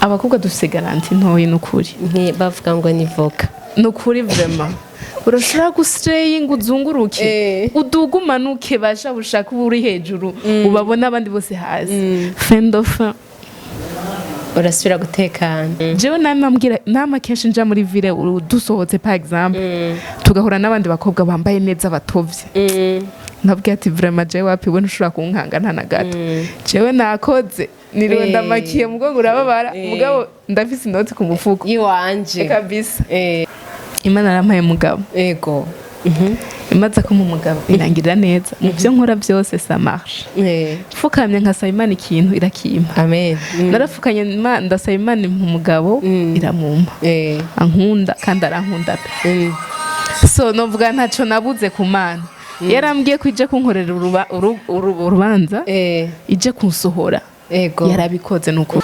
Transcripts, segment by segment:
abakobwa dufise garanti ntoya n'ukuri bavuga ngo ni voka n'ukuri vraiment urashobora guslayinga uzunguruke udugumanuke basha bushaka uri hejuru ubabona abandi bose hasi fin de fin urasubira gutekana jewe nama kenshi nja muri ville dusohotse par exemple tugahura n'abandi bakobwa bambaye neza batovye nabwiye ati vraiment jewe wapi we ntushobora kunkanga nta na gato jewe nakoze niriwe ndamakiye mugongo urababara mugabo ndafise inoti ku mufuko iwanje kabisa Imana arampaye mugabo ego imaze ko mu mugabo irangirira neza mu byo nkora byose ça marche fukamye nkasaba Imana ikintu irakimpa amen narafukanye ndasaba Imana mu mugabo iramumpa ankunda kandi arankunda pe so novuga ntaco nabuze ku Mana yarambwiye ko ije kunkorera urubanza ije kunsohora yarabikoze nuko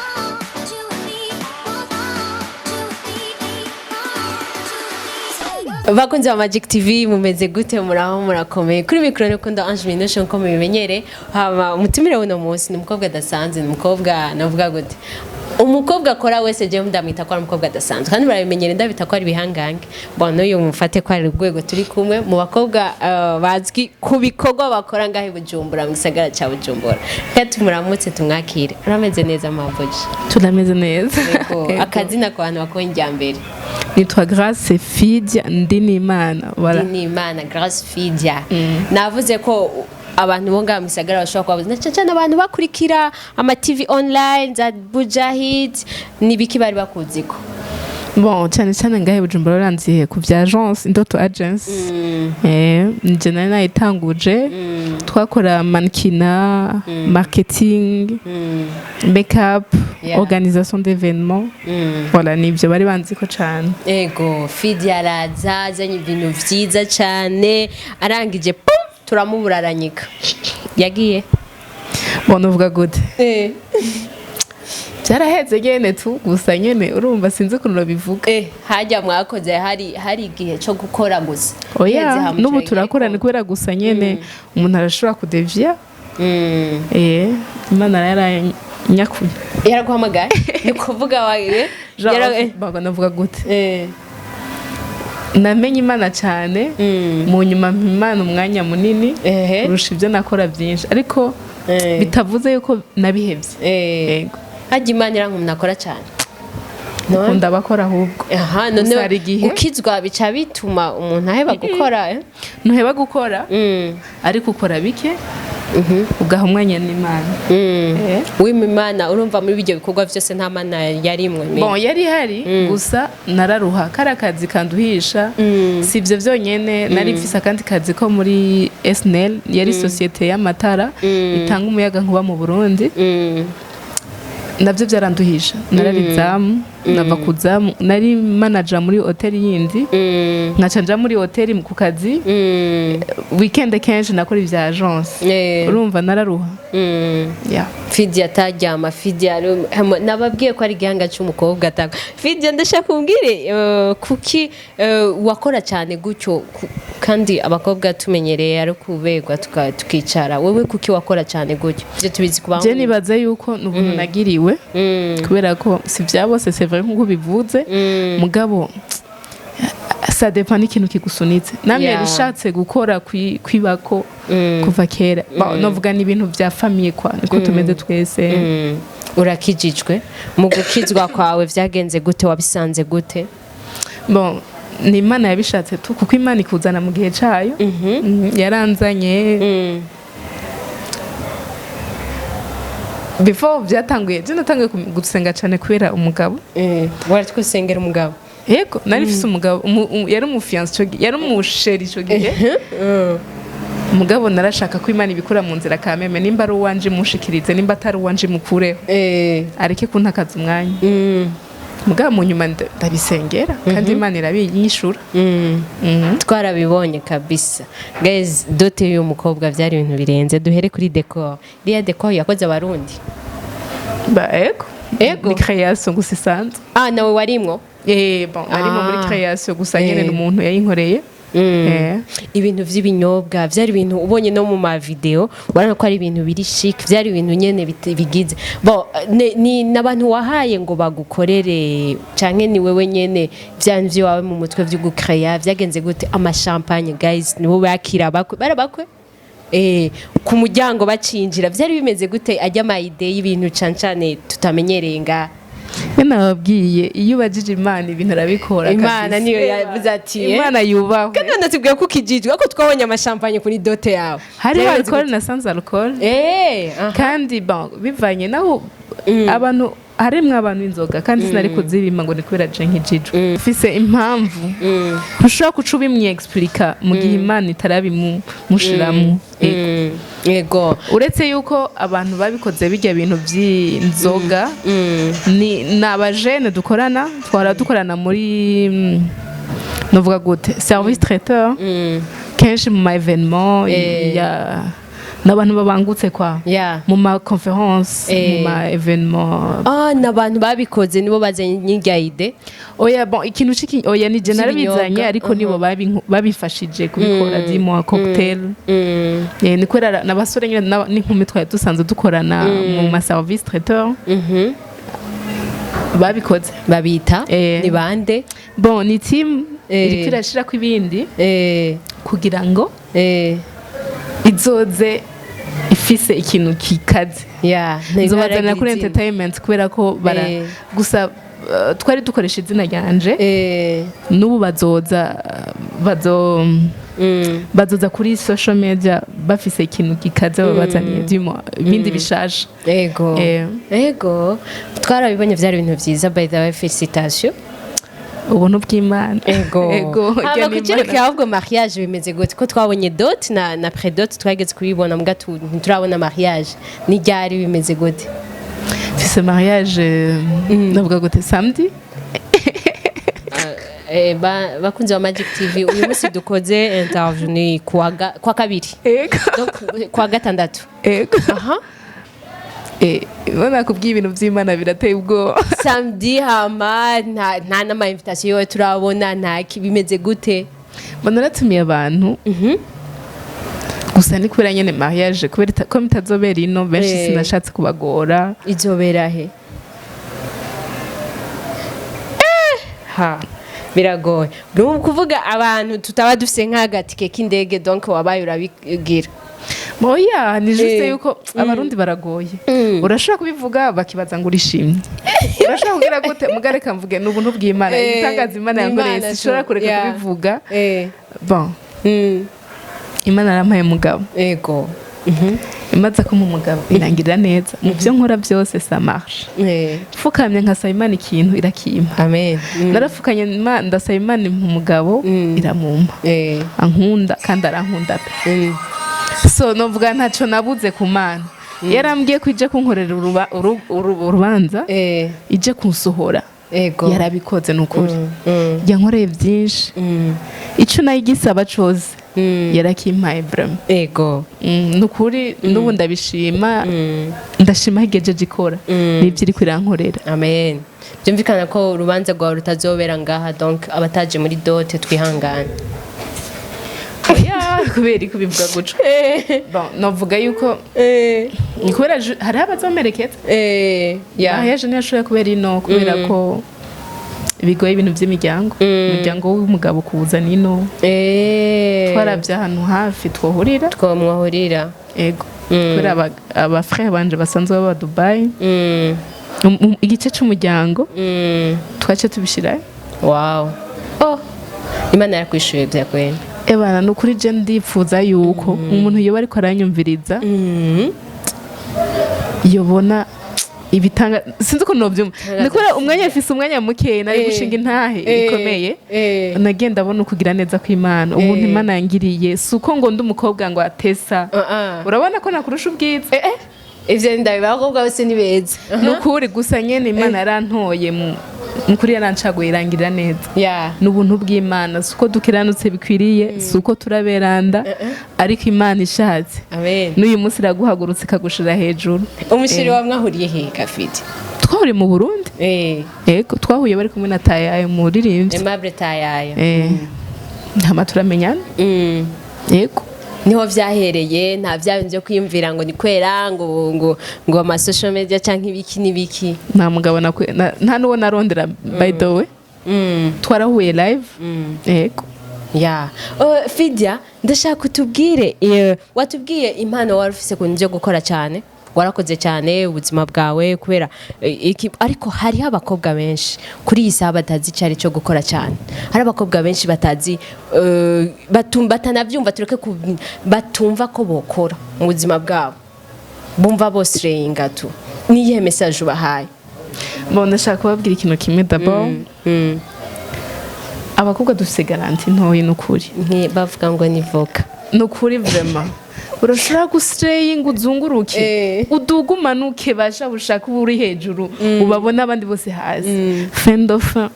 bakunze wa Magic TV mumeze gute muraho murakomeye kuri mikro ne kunda Ange Minusho nko mubimenyere haba umutumire wono munsi ni umukobwa dasanzwe ni umukobwa navuga gute umukobwa akora wese je ndamwita ko ari umukobwa dasanzwe kandi barabimenyere ndabita ko ari bihangange bona uyu mufate ko ari rwego turi kumwe mu bakobwa bazwi ku bikorwa bakora ngahe Bujumbura mu gisagara ca Bujumbura kandi muramutse tumwakire urameze neza mavoje turameze neza akazina ku bantu bakora injyambere nitwa Grâce Fidia ndinimana voilà ndinimana Grâce Fidia navuze ko abantu bonga mu gisagara bashobora kubabuza cyane abantu bakurikira ama TV online za Bujahid nibiki bari bakuziko bon cyane ngahe Bujumbura ranziye ku bya agence Indoto Agence nje nari nayitanguje twakora mannequinat marketing makeup organisation d'événements voilà nibyo bari banziko cyane ego Fidia araza azanye ibintu vyiza cyane arangije turamuburaranyika yagiye bona uvuga gute byaraheze nyene tu gusa nyene urumva sinzi ukuntu bivuga hajya mwakoze hari igihe cyo gukora gusa oya n'ubu turakorana kubera gusa nyene umuntu arashobora kudevia Imana yaranyakuye yaraguhamagaye ni kuvuga wawe navuga gute namenye Imana cyane mu nyuma Imana umwanya munini urusha ibyo nakora byinshi ariko bitavuze yuko nabihebye yego hajya Imana irankumye nakora cyane nkunda bakora ahubwo none ukizwa bica bituma umuntu aheba gukora ntuheba gukora ariko ukora bike ugaha umwanya n'Imana w'Imana urumva muri bijyo bikorwa byose nta Mana yarimwe bon yari hari gusa nararuha karakazi kanduhisha sivyo byonyene nari mfise akandi kazi ko muri SNL yari societe y'amatara itanga umuyaga nkuba mu Burundi nabyo byaranduhisha nararizamu nava kuzamu nari manager muri hotel yindi nkacanja muri hotel ku kazi weekend kenshi nakora ivya agence urumva nararuha Fidia tajyama Fidia nababwiye ko ari gihanga cy'umukobwa ataka Fidia ndashaka kumbwire kuki wakora cyane gutyo kandi abakobwa tumenyereye ari kubegwa tukicara wewe kuki wakora cyane gutyo byo tubizi kubantu je nibaza yuko n'ubuntu nagiriwe kubera ko si vya bose c'est vrai nkuko bivuze mugabo ça dépend n'ikintu kigusunitse namwe rishatse gukora kwibako kuva kera novuga ni ibintu bya famille kwa niko tumeze twese urakijijwe mu gukizwa kwawe vyagenze gute wabisanze gute bon ni Imana yabishatse tu kuko Imana ikuzana mu gihe cayo yaranzanye before byatanguye je natanguye gusenga cyane kubera umugabo wari twusengera umugabo yego nari fise umugabo yari umufiance yari umusheri cyo gihe umugabo narashaka ko Imana ibikura mu nzira kameme nimba ari uwanje mushikirize nimba atari uwanje mukureho areke kuntakaza umwanya mugabo mu nyuma ndabisengera kandi Imana irabinyishura twarabibonye kabisa guys dote y'uyu mukobwa byari ibintu birenze duhere kuri decor iriya decor yakoze abarundi ego ni création gusisanzwe nawe warimwo bon arimo muri création gusa nyene n'umuntu yayinkoreye ibintu vy'ibinyobwa vyari ibintu ubonye no mu ma video urabona ko ari ibintu biri chic vyari ibintu nyene bigize bon ni nabantu wahaye ngo bagukorere canke ni wewe nyene vyanvye wawe mu mutwe vyo gucreya vyagenze gute champagne guys nibo bakira bakwe ku muryango bacinjira vyari bimeze gute ajya ama idea y'ibintu cancane tutamenyereye nga nababwiye iyo ubajije Imana ibintu arabikora Imana niyo yavuze ati Imana yubahwe kandi natubwiye ko ukijijwe ko twabonye amashampanye kuri dote yawe hari alcool na sans alcool kandi bivanye naho abantu harimwe abantu inzoga kandi sinari kuzibima ngo ni kubera je nkijijwe ufise impamvu ushobora kuca ubimwe-explica mu gihe Imana itarabimushiramwo yego uretse yuko abantu babikoze bijya bintu by'inzoga ni abajene dukorana twara dukorana muri novuga gute service traiteur kenshi mu ma événement ya n'abantu babangutse kwa mu ma conference mu ma événement n'abantu babikoze nibo bazanye n'irya ide oya bon ikintu ciki oya ni je narabizanye ariko nibo babifashije kubikora dimo cocktail ni kwera n'abasore n'inkumi twari dusanzwe dukorana mu ma service traiteur babikoze babita ni bande bon ni team iri kwirashira ko ibindi kugira ngo izoze ifise ikintu kikaze nzobazanira kuri entertainment kubera ko gusa twari dukoresha izina ryanje n'ubu bazoza kuri social media bafise ikintu gikaze babazaniye ibindi bishaje ego twarabibonye vyari ibintu vyiza by the way felicitation ubuntu bw'Imana ego haba kucereka ahubwo mariage bimeze gute ko twabonye dot na pre-dot twageze kubibona mu gatu nturabona mariage ni ryari bimeze gute fise mariage navuga gute samedi bakunze wa Magic TV uyu munsi dukoze interview ni kwa kabiri donc kwa gatandatu ubona kubwiye ibintu by'Imana birateye ubwo samedi hama nta nama invitation yo turabona nta bimeze gute banaratumiye abantu gusa ni kubera nyene mariage kubera ko mitazobera ino benshi sinashatse kubagora izobera he biragoye n'ubu kuvuga abantu tutaba dufise nk'agatike k'indege donc wabaye urabigira moya ni juste yuko abarundi baragoye urashobora kubivuga bakibaza ngo urishimye urashobora kugira gute mugareka mvuge n'ubuntu bw'Imana itangaza Imana yankoreye sishobora kureka kubivuga bon Imana yarampaye mugabo ego imaze ko mu mugabo irangirira neza mu byo nkora byose ça marche fukamye nkasaba Imana ikintu irakimpa amen narafukanye ndasaba Imana mu mugabo iramumpa ankunda kandi arankunda so novuga ntaco nabuze ku Mana yarambwiye ko ije kunkorera urubanza ije kunsohora yarabikoze nukuri yankoreye byinshi ico nayigisaba coze yarakimpaye vraiment nukuri nubu ndabishima ndashima higejeje ikora nivyo iri kwirankorera amen byumvikana ko urubanza rwawe rutazobera ngaha donc abataje muri dote twihangana kubera kubivuga guco bon novuga yuko kubera hari abazomerekeza yaje ntiyashoboye kubera ino kubera ko bigoye ibintu by'imiryango umuryango w'umugabo kuza nino twarabye ahantu hafi twamwahurira ego kubera aba frère banje basanzwe baba Dubai igice c'umuryango twace tubishirayo wow Imana yakwishuye byakwene ebana nukuri je ndipfuza yuko umuntu yoba ariko aranyumviriza yobona ibitanga sinzi ko novyumva nikora umwanya afise umwanya muke nari gushinga intahe ikomeye nagenda abona kugira neza kw'Imana umuntu Imana yangiriye suko ngo ndi umukobwa ngo atesa urabona ko nakurusha ubwiza ivyo ndabiba abakobwa bose ni beza nukuri gusa nyene Imana yarantoye mukuri yarancaguye irangirira neza n'ubuntu bw'Imana suko dukiranutse bikwiriye suko turaberanda ariko Imana ishatse n'uyu munsi iraguhagurutse ikagushira hejuru umushiri wa mwahuriye he Kafiti twahuriye mu Burundi ego twahuye bari kumwe na Tayayo muririmbye Aimable Tayayo ntama turamenyana yego niho vyahereye nta vyabintu byo kwiyumvira ngo ni kwera ngo ama social media canke ibiki n'ibiki nta mugabo nta nuwo narondera by the way twarahuye live yego ya Fidia ndashaka kutubwire watubwiye impano wari ufise ku nje gukora cyane warakoze cyane ubuzima bwawe kubera ariko hari abakobwa benshi kuri iyi saha batazi cyari cyo gukora cyane hari abakobwa benshi batazi batanabyumva tureke batumva ko bokora mu buzima bwabo bumva bo slayinga tu niye message ubahaye ndashaka kubabwira ikintu kimwe d'abord abakobwa dufise guaranty ntoya n'ukuri bavuga ngo ni voka n'ukuri vraiment urashobora guslayinga uzunguruke udugumanuke basha bushaka uri hejuru ubabona abandi bose hasi fin de fin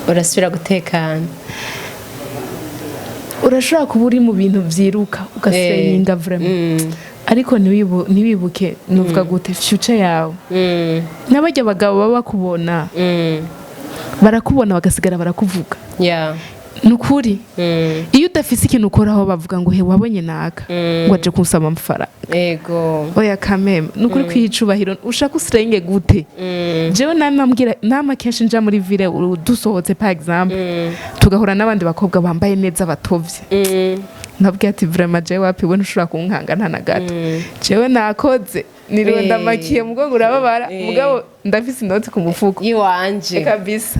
urasubira gutekana urashobora kuba uri mu bintu vyiruka ugaslayinga vraiment ariko ntiwibuke nuvuga gute future yawe n'abajya abagabo baba bakubona barakubona bagasigara barakuvuga nukuri iyo udafise ikintu ukoraho bavuga ngo he wabonye naka ngo aje kunsaba amafaranga yego oya kameme nukuri kwicubahiro ushaka uslayinge gute jewe nama kenshi nja muri ville dusohotse par exemple tugahura n'abandi bakobwa bambaye neza batovye nabwiye ati vraiment jewe wapi we ntushobora kunkanga nta na gato jewe nakoze nironda makiye mugongo urababara mugabo ndafise inoti ku mufuko yiwanje kabisa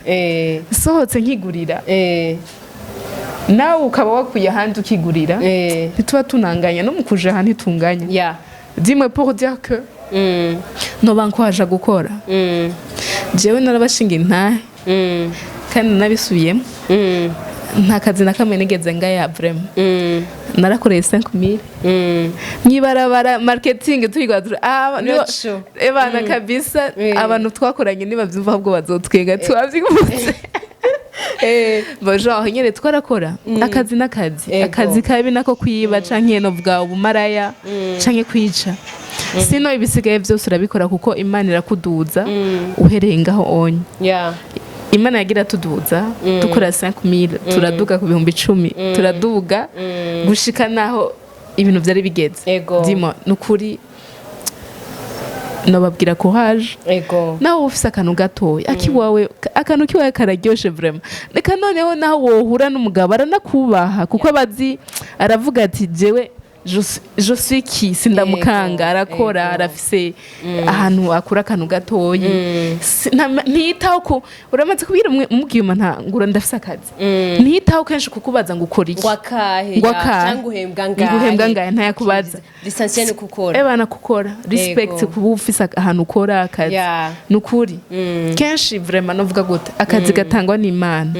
sohotse nkigurira nawe ukaba wakuye ahandi ukigurira ntituba tunanganya no mukuje ahantu itunganya dis-moi pour dire que noba nkwaje gukora jewe narabashinga intahe kandi nabisubiyemo nta kazi na kamwe nigeze ngaya vraiment narakoreye 5000 mwibarabara marketing turigwadura ebana kabisa abantu twakoranye nibavyumva ahubwo bazotwenga tubavyigumutse genre nyene twarakora akazi n'akazi akazi kabi nako kwiba canke no bwa ubumaraya canke kwica sino ibisigaye byose urabikora kuko Imana irakuduza uhereye ngaho onye Imana yagira tuduza dukora 5000 turaduga ku 10,000 turaduga gushika naho ibintu byari bigeze dimo nukuri nababwira ko haje naho ufise akantu gatoya akiwawe akantu kiwawe kararyoshe vraiment reka noneho naho wohura n'umugabo aranakubaha kuko abazi aravuga ati jewe je suis qui sindamukanga arakora arafise ahantu akura akantu gatoyi ntiyitaho ko uramaze kubwira umubwiyuma ngura ndafise akazi ntiyitaho kenshi kukubaza ngo ukora iki cyangwa uhembwa ngahe ntayakubaza lisansiye ni gukora ebana gukora respect kuba ufise ahantu ukora akazi nukuri kenshi vraiment novuga gute akazi gatangwa n'Imana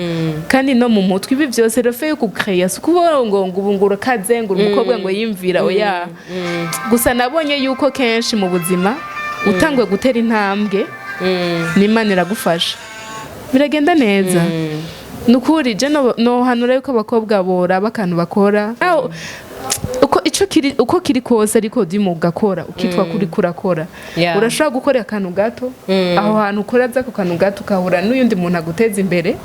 kandi no mu mutwe ibi byose refe yo kucreya sukubo ngo ngubungura kaze ngo umukobwa ngo yimvira oya gusa nabonye yuko kenshi mu buzima utangwe gutera intambwe n'Imana iragufasha biragenda neza nukuri je no hanura yuko abakobwa bora bakantu bakora uko kiri kose ariko dimo ugakora ukitwa kuri kurakora urashobora gukora akantu gato aho hantu ukora za ku kantu gato ukahura n'uyundi muntu aguteza imbere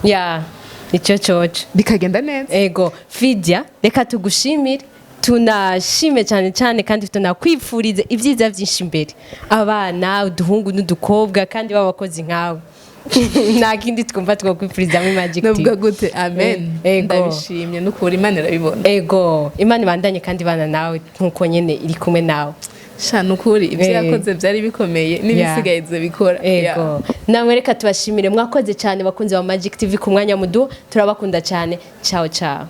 icyo cyoce bikagenda neza ego Fidia reka tugushimire tunashime cyane cyane kandi tunakwifurize ibyiza byinshi imbere abana uduhungu n'udukobwa kandi babakozi nkawe nta kindi twumva twakwifuriza muri Magic TV navuga gute amen ndabishimye n'ukuri Imana irabibona ego Imana ibandanye kandi bana nawe nkuko nyene iri kumwe nawe shana ukuri ibyo yakoze byari bikomeye n'ibisigaye bikora ego namwe reka tubashimire mwakoze cyane bakunze wa Magic TV ku mwanya mudu turabakunda cyane ciao ciao